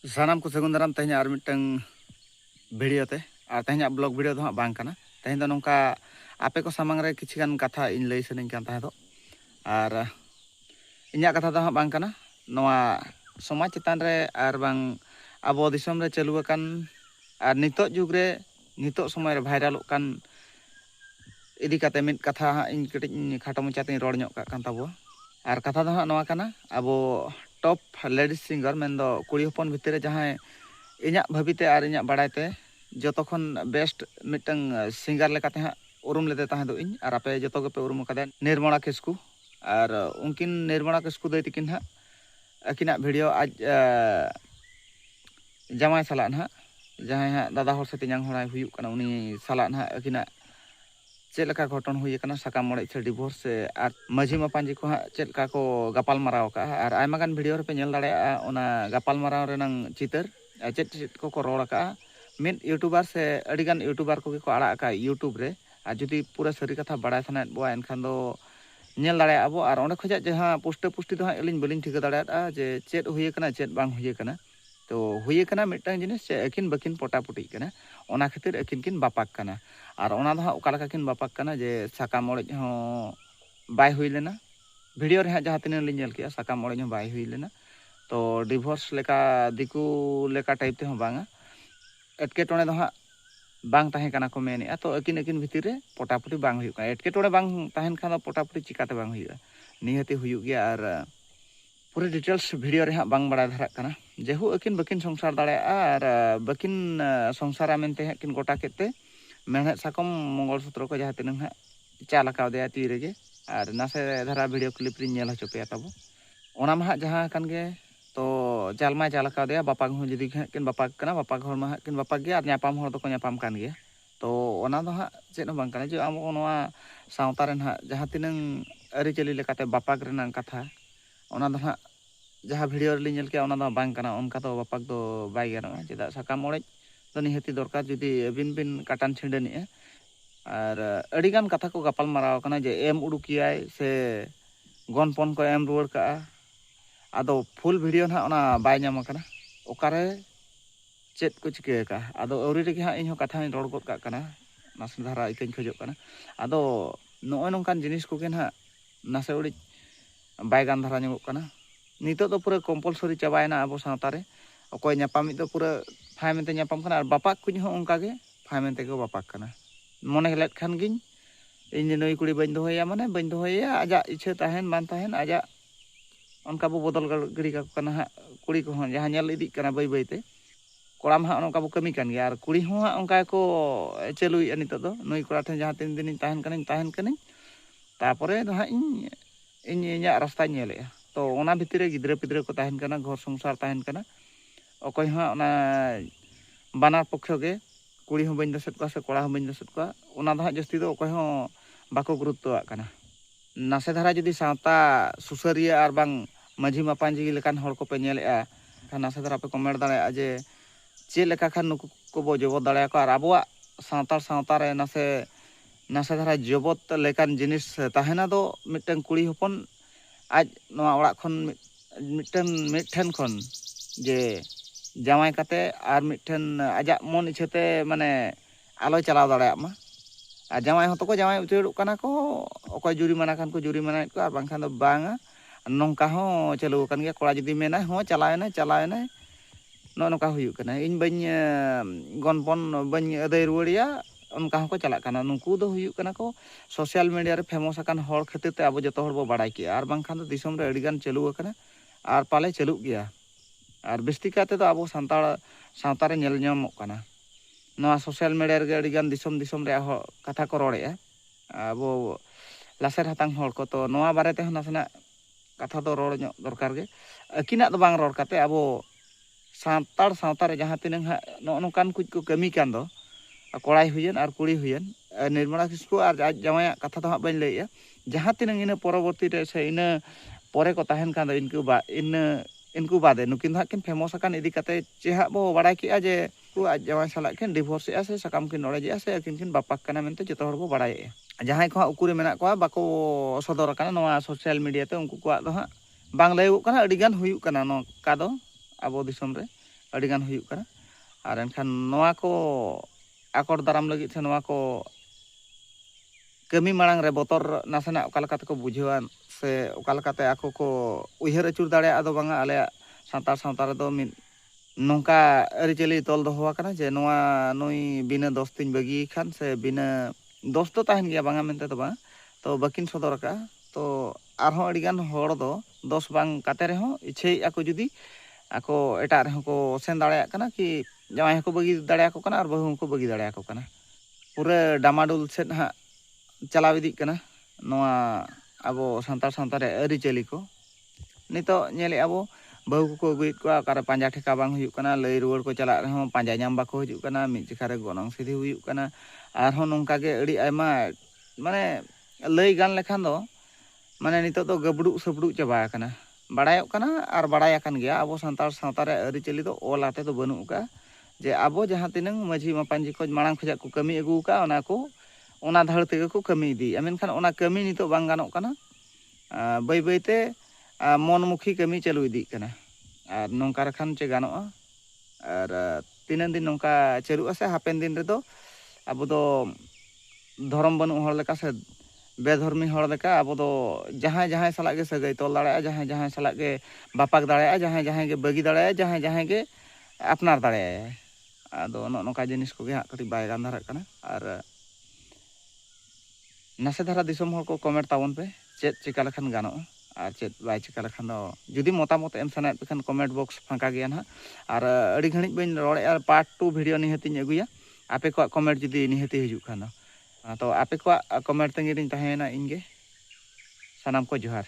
Sanam ko sagun daram tehnya ar mitang video te ar tehnya blog video do bang kana tehnya do nongka ape ko samang re kichigan katha in lay saning kan tahe do ar inya katha do bang kana noa somaj chetan re ar bang abo disom re chalu akan ar nitok jug re nitok somay re viral kan idi kate mit katha in ketik khato mochating ror nyok kan tabo ar katha do noa kana abo top ladies singer mendo kuri hopon bhitere jahay inya bhabite ar inya badai joto khon best mitang singer lekate ha urum lete tahe do in ar ape joto gepe urum kade Nirmala Kisku ar unkin Nirmala Kisku dei tikin ha akina video aj jamai salat ha jahay ha dada hor sate nyang horai huyuk kana uni salat ha akina chet leka ghoton huye kana sakam morek se divorce se ar maji mapanji ko ha chet leka ko gapal marao ka ar aima gan video re pe nyel darea ona gapal marao renang chitar chet chet ko ror ka mid youtuber se adigan youtuber ko ko ara ka youtube re ar judi pura sari katha badai sanat bo enkhan do nyel darea abo ar onde khoja jaha poste pusti do ha elin bolin thika darea je chet huye kana chet bang huye kana to huye kana mitang jinis che akin bakin pota puti kana ona khatir akin kin bapak kana ar ona do ha oka leka kin bapak kana je sakam orej ho bai hui lena video re ha jaha tinen lin nyel kia sakam orej ho bai hui lena to divorce leka diku leka type te ho banga etketone do ha bang tahe kana ko mene to akin bhitir re pota puti bang huyuk kana etketone bang tahen khan do pota puti chikate bang huyuga nihati huyuk gya ar पूरे details video रे बang बड़ा धरा kana जेहु akin बकिन संसार दाड़े और बकिन संसारा मेनते हकिन गोटा केते मेहनत साकम मंगल सूत्र को जहाँ तीन चाल कावदे ती रेगे और नासे धरा वीडियो क्लिप री नेल हचो पे तब ओना मा जहाँ कान गे तो चाल मा चाल कावदे बापा हूँ जुदी हकिन बापा कना बापा घर मा हकिन बापा गे और न्यापाम हर दो न्यापाम कान गे तो ओना दो हा चेद बांग काना जो आम नोआ सावता रेन हा जहाँ तीन अरिचली लेकाते बापा रेनांग कथा ona do ha jaha video re nyel ke ona do bang kana onka to bapak do bai gano cheda sakam orej do nihati dorkar judi bin bin katan chindani ar adigan katha ko gapal marao kana je em udukiyai se gonpon ko em ruwar ka ado full video na ona bai nyam kana okare chet ko chike ka ado auri rege ha inho katha ni ror got ka kana nas dhara ikain khojok kana ado noy nongkan jinis ko gen ha nase uri bai gan dhara nyamok kana nitok do pura compulsory chabaina abo sawtare okoy nyapamit do pura phai mente nyapam kana ar bapak kuny ho onka ge phai mente ko bapak kana mone let khan giñ ᱤᱧ ᱱᱩᱭ ᱠᱩᱲᱤ ᱵᱟᱹᱧ ᱫᱚᱦᱚᱭᱟ ᱢᱟᱱᱮ ᱵᱟᱹᱧ ᱫᱚᱦᱚᱭᱟ ᱟᱡᱟᱜ ᱤᱪᱪᱷᱟᱹ ᱛᱟᱦᱮᱱ ᱵᱟᱝ ᱛᱟᱦᱮᱱ ᱟᱡᱟᱜ ᱚᱱᱠᱟ ᱵᱚ ᱵᱚᱫᱚᱞ ᱜᱤᱲᱤ ᱠᱟᱠᱚ ᱠᱟᱱᱟ ᱦᱟᱸᱜ ᱠᱩᱲᱤ ᱠᱚᱦᱚᱸ ᱡᱟᱦᱟᱸ ᱧᱮᱞ ᱤᱫᱤᱜ ᱠᱟᱱᱟ ᱵᱟᱹᱭ ᱵᱟᱹᱭᱛᱮ ᱠᱚᱲᱟ ᱢᱟ ᱦᱟᱸᱜ ᱚᱱᱠᱟ ᱵᱚ ᱠᱟᱹᱢᱤ ᱠᱟᱱ ᱜᱮᱭᱟ ᱟᱨ ᱠᱩᱲᱤ ᱦᱚᱸ ᱦᱟᱸᱜ ᱚᱱᱠᱟ ᱠᱚ ᱪᱟᱹᱞᱩᱭᱮᱫᱼᱟ ᱱᱤᱛᱚᱜ ᱫᱚ ᱱᱩᱭ ᱠᱚᱲᱟ ᱴᱷᱮᱱ ᱡᱟᱦᱟᱸ ᱛᱤᱱ ᱫᱤᱱᱤᱧ ᱛᱟᱦᱮᱱ ᱠᱟᱹᱱᱟᱹᱧ ᱛᱟᱯᱚᱨᱮ ᱫᱚ ᱦᱟᱸᱜ ᱤᱧᱟᱹᱜ ᱨᱟᱥᱛᱟᱧ ᱧᱮᱞᱮᱜᱼᱟ ᱛᱚ ᱚᱱᱟ ᱵᱷᱤᱛᱤᱨ ᱨᱮ ᱜᱤᱫᱽᱨᱟᱹ ᱯᱤᱫᱽᱨᱟᱹ ko tahen kana ghor songsar tahen kana okoy ha ona banar pokkho ge kuri hon bañ doset ko se kora hon bañ doset ko ona do ha jasti do okoy ho bako guruttoak kana nase dhara judi sawta susaria ar bang maji mapanji lekan hor ko pe nyelea khan nase dhara pe comment darea je che leka khan nuku ko bo jobo darea ko ar abuwa sawta re nase dhara jobot lekan jinis tahena do mittang kuri hopon aj noa orak khon mithen khon je jamai kate ar mithen ajak mon ichhate mane aloy chalaw dareyak ma ar jamai hoto ko jamai uceruk kana ko okoy jurimana kan ko jurimanaet ko ar bangkhan do banga nongka ho chalu kan ge kora judi mena ho chalawenai no nongka huyuk kana ᱤᱧ bañ gonpon bañ aday ruwariya onka hoko chalak kana nungku do huyuk kana ko social media re famous akan hor khatir te abo joto hor bo badai ki ar bangkhan do disom re adigan chalu akana ar pale chaluk gya ar bestika te do abo santar sawta re nyel nyamok kana noa social media re adigan disom re katha ko rore'a abo laser hatang hor ko to noa bare te nasana katha do ror nyok dorkar ge akinat do bang ror kate abo santar sawta re jahan tinang ha no nongkan kuj ko kami kan do korai huyen ar kuri huyen Nirmala Kisku ar jamaya katha do ha bañ laiya jahan tinang ina poroborti re se ina pore ko tahen kan do inku bade nukin ha kin famous akan idi kate cheha bo badai ki a je ku aj jamai salak kin divorce a se sakam kin ore je se akin kin bapak kana mente joto hor bo badai jahan ko ukure menak ko bako sodor kana noa social media te unku ko do ha bang layuk kana adigan huyuk kana no ka do abo disom re ᱟᱹᱰᱤᱜᱟᱱ ᱦᱩᱭᱩᱜ ᱠᱟᱱᱟ ᱟᱨ ᱮᱱᱠᱷᱟᱱ ᱱᱚᱣᱟ ᱠᱚ ᱟᱠᱚᱴ ᱫᱟᱨᱟᱢ ᱞᱟᱹᱜᱤᱫ ᱥᱮ ᱱᱚᱣᱟ ᱠᱚ ᱠᱟᱹᱢᱤ ᱢᱟᱲᱟᱝ ᱨᱮ ᱵᱚᱛᱚᱨ ᱱᱟᱥᱮᱱᱟᱜ ᱚᱠᱟ ᱞᱮᱠᱟ ᱛᱮᱠᱚ ᱵᱩᱡᱷᱟᱹᱣᱟ ᱥᱮ ᱚᱠᱟ ᱞᱮᱠᱟᱛᱮ ᱟᱠᱚ ᱠᱚ ᱩᱭᱦᱟᱹᱨ ᱟᱹᱪᱩᱨ ᱫᱟᱲᱮᱭᱟᱜᱼᱟ ᱫᱚ ᱵᱟᱝᱟ ᱟᱞᱮᱭᱟᱜ ᱥᱟᱱᱛᱟᱲ ᱥᱟᱶᱛᱟ ᱨᱮᱫᱚ ᱢᱤᱫ ᱱᱚᱝᱠᱟ ᱟᱹᱨᱤᱪᱟᱹᱞᱤ ᱛᱚᱞ ᱫᱚᱦᱚ ᱟᱠᱟᱱᱟ ᱡᱮ ᱱᱚᱣᱟ ᱱᱩᱭ ᱵᱤᱱᱟᱹ ᱫᱳᱥ ᱛᱤᱧ ᱵᱟᱹᱜᱤᱭ ᱠᱷᱟᱱ ᱥᱮ ᱵᱤᱱᱟᱹ ᱫᱳᱥ ᱫᱚ ᱛᱟᱦᱮᱱ ᱜᱮᱭᱟ ᱵᱟᱝᱟ ᱢᱮᱱᱛᱮ ᱫᱚ ᱵᱟᱝ ᱛᱚ ᱵᱟᱹᱠᱤᱱ ᱥᱚᱫᱚᱨ ᱟᱠᱟᱜᱼᱟ ᱛᱚ ᱟᱨᱦᱚᱸ ᱟᱹᱰᱤᱜᱟᱱ ᱦᱚᱲ ᱫᱚ ᱫᱳᱥ ᱵᱟᱝ ᱠᱟᱛᱮ ᱨᱮᱦᱚᱸ ᱤᱪᱪᱷᱟᱹᱭᱮᱫᱼᱟ ᱠᱚ ᱡᱩᱫᱤ ᱟᱠᱚ ᱮᱴᱟᱜ ᱨᱮᱦᱚᱸ ᱠᱚ ᱥᱮᱱ ᱫᱟᱲᱮᱭᱟᱜ ᱠᱟᱱᱟ ᱠᱤ ᱡᱟᱶᱟᱭ ᱦᱚᱸᱠᱚ ᱵᱟᱹᱜᱤ ᱫᱟᱲᱮᱭᱟᱠᱚ ᱠᱟᱱᱟ ᱟᱨ ᱵᱟᱹᱦᱩ ᱦᱚᱸᱠᱚ ᱵᱟᱹᱜᱤ ᱫᱟᱲᱮᱭᱟᱠᱚ ᱠᱟᱱᱟ ᱯᱩᱨᱟᱹ ᱰᱟᱢᱟᱰᱳᱞ ᱥᱮᱫ ᱦᱟᱸᱜ ᱪᱟᱞᱟᱣ ᱤᱫᱤᱜ ᱠᱟᱱᱟ ᱱᱚᱣᱟ ᱟᱵᱚ ᱥᱟᱱᱛᱟᱲ ᱥᱟᱶᱛᱟ ᱨᱮ ᱟᱹᱨᱤᱪᱟᱹᱞᱤ ᱠᱚ ᱱᱤᱛᱚᱜ ᱧᱮᱞᱮᱫᱼᱟ ᱵᱚ ᱵᱟᱹᱦᱩ ᱠᱚᱠᱚ ᱟᱹᱜᱩᱭᱮᱫ ᱠᱚᱣᱟ ᱚᱠᱟᱨᱮ ᱯᱟᱸᱡᱟ ᱴᱷᱮᱠᱟ ᱵᱟᱝ ᱦᱩᱭᱩᱜ ᱠᱟᱱᱟ ᱞᱟᱹᱭ ᱨᱩᱣᱟᱹᱲ ᱠᱚ ᱪᱟᱞᱟᱜ ᱨᱮᱦᱚᱸ ᱯᱟᱸᱡᱟ ᱧᱟᱢ ᱵᱟᱠᱚ ᱦᱤᱡᱩᱜ ᱠᱟᱱᱟ ᱢᱤᱫ ᱡᱮᱠᱷᱟ ᱨᱮ ᱜᱚᱱᱚᱝ ᱥᱤᱫᱷᱤ ᱦᱩᱭᱩᱜ ᱠᱟᱱᱟ ᱟᱨᱦᱚᱸ ᱱᱚᱝᱠᱟᱜᱮ ᱟᱹᱰᱤ ᱟᱭᱢᱟ ᱢᱟᱱᱮ ᱞᱟᱹᱭ ᱜᱟᱱ ᱞᱮᱠᱷᱟᱱ ᱫᱚ ᱢᱟᱱᱮ ᱱᱤᱛᱚᱜ ᱫᱚ ᱜᱟᱹᱵᱲᱩᱜ ᱥᱟᱹᱵᱲᱩᱜ ᱪᱟᱵᱟ ᱟᱠᱟᱱᱟ ᱵᱟᱲᱟᱭᱚᱜ ᱠᱟᱱᱟ ᱟᱨ ᱵᱟᱲᱟᱭ ᱟᱠᱟᱱ ᱜᱮᱭᱟ ᱟᱵᱚ ᱥᱟᱱᱛᱟᱲ ᱥᱟᱶᱛᱟ ᱨᱮ ᱟᱹᱨᱤᱪᱟᱹᱞᱤ ᱫᱚ ᱚᱞ ᱟᱛᱮ ᱫᱚ ᱵᱟᱹᱱᱩᱜ ᱟᱠᱟᱫᱼᱟ ᱡᱮ ᱟᱵᱚ ᱡᱟᱦᱟᱸ ᱛᱤᱱᱟᱹᱜ ᱢᱟᱺᱡᱷᱤ ᱢᱟᱯᱟᱧᱡᱷᱤ ᱠᱚ ᱢᱟᱲᱟᱝ ᱠᱷᱚᱡᱟᱜ ᱠᱚ ᱠᱟᱹᱢᱤ ᱟᱹᱜᱩ ᱟᱠᱟᱫᱼᱟ ᱚᱱᱟ ᱠᱚ ᱚᱱᱟ ᱫᱷᱟᱹᱲ ᱛᱮᱜᱮ ᱠᱚ ᱠᱟᱹᱢᱤ ᱤᱫᱤᱭᱮᱫᱼᱟ ᱢᱮᱱᱠᱷᱟन ᱚᱱᱟ ᱠᱟᱹᱢᱤ ᱱᱤᱛᱚᱜ ᱵᱟᱝ ᱜᱟᱱᱚᱜ ᱠᱟᱱᱟ ᱵᱟᱹᱭ ᱵᱟᱹᱭᱛᱮ ᱢᱚᱱᱢᱩᱠᱷᱤ ᱠᱟᱹᱢᱤ ᱪᱟᱹᱞᱩ ᱤᱫᱤᱜ ᱠᱟᱱᱟ ᱟᱨ ᱱᱚᱝᱠᱟ ᱞᱮᱠᱷᱟᱱ ᱪᱮ ᱜᱟᱱᱚᱜᱼᱟ ᱟᱨ ᱛᱤᱱᱟᱹᱜ ᱫᱤᱱ ᱱᱚᱝᱠᱟ ᱪᱟᱹᱞᱩᱜ ᱟᱥᱮ ᱦᱟᱯᱮᱱ ᱫᱤᱱ ᱨᱮᱫᱚ ᱟᱵᱚ ᱫᱚ ᱫᱷᱚᱨᱚᱢ ᱵᱟᱹᱱᱩᱜ ᱦᱚᱲ ᱞᱮᱠᱟ ᱥᱮ ᱵᱮᱫᱷᱚᱨᱢᱤ ᱦᱚᱲ ᱞᱮᱠᱟ ᱟᱵᱚ ᱫᱚ ᱡᱟᱦᱟᱸᱭ ᱥᱟᱞᱟᱜ ᱜᱮ ᱥᱟᱹᱜᱟᱹᱭ ᱛᱚᱞ ᱫᱟᱲᱮᱭᱟᱜᱼᱟ ᱡᱟᱦᱟᱸᱭ ᱥᱟᱞᱟᱜ ᱜᱮ ᱵᱟᱯᱟᱠ ᱫᱟᱲᱮᱭᱟᱜᱼᱟ ᱡᱟᱦᱟᱸᱭ ᱜᱮ ᱵᱟᱹᱜᱤ ᱫᱟᱲᱮᱭᱟᱜᱼᱟ ᱡᱟᱦᱟᱸᱭ ᱜᱮ ᱟᱯᱱᱟᱨ ᱫᱟᱲᱮᱭᱟᱭ ᱟᱫᱚ ᱱᱚᱜᱼᱚ ᱱᱚᱝᱠᱟ ᱡᱤᱱᱤᱥ ᱠᱚᱜᱮ ᱦᱟᱸᱜ ᱠᱟᱹᱴᱤᱡ ᱵᱟᱭ ᱜᱟᱱ ᱫᱷᱟᱨᱟᱜ ᱠᱟᱱᱟ ᱟᱨ ᱱᱟᱥᱮ ᱫᱷᱟᱨᱟ ᱫᱤᱥᱚᱢ ᱦᱚᱲ ᱠᱚ ᱠᱚᱢᱮᱱᱴ ᱛᱟᱵᱚᱱ ᱯᱮ ᱪᱮᱫ ᱪᱤᱠᱟ ᱞᱮᱠᱷᱟᱱ ᱜᱟᱱᱚᱜᱼᱟ ᱟᱨ ᱪᱮᱫ ᱵᱟᱭ ᱪᱤᱠᱟ ᱞᱮᱠᱷᱟᱱ ᱫᱚ ᱡᱩᱫᱤ ᱢᱚᱛᱟᱢᱚᱛ ᱮᱢ ᱥᱟᱱᱟᱭᱮᱫ ᱯᱮ ᱠᱷᱟᱱ ᱠᱚᱢᱮᱱᱴ ᱵᱚᱠᱥ ᱯᱷᱟᱸᱠᱟ ᱜᱮᱭᱟ ᱱᱟᱦᱟᱜ ᱟᱨ ᱟᱹᱰᱤ ᱜᱷᱟᱹᱲᱤᱡ ᱵᱟᱹᱧ ᱨᱚᱲᱮᱫᱼᱟ ᱯᱟᱨᱴ 2 ᱵᱷᱤᱰᱤᱭᱳ ᱱᱤᱦᱟᱹᱛᱤᱧ ᱟᱹᱜᱩᱭᱟ ᱟᱯᱮ ᱠᱚᱣᱟᱜ ᱠᱚᱢᱮᱱᱴ ᱡᱩᱫᱤ ᱱᱤᱦᱟᱹᱛᱤ ᱦᱤᱡᱩᱜ ᱠᱷᱟᱱ ᱫᱚ ᱛᱚ ᱟᱯᱮ ᱠᱚᱣᱟᱜ ᱠᱚᱢᱮᱱᱴ ᱛᱮᱜᱮᱞᱤᱧ ᱛᱟᱦᱮᱸᱭᱮᱱᱟ ᱤᱧᱜᱮ ᱥᱟᱱᱟᱢ ᱠᱚ ᱡᱚᱦᱟᱨ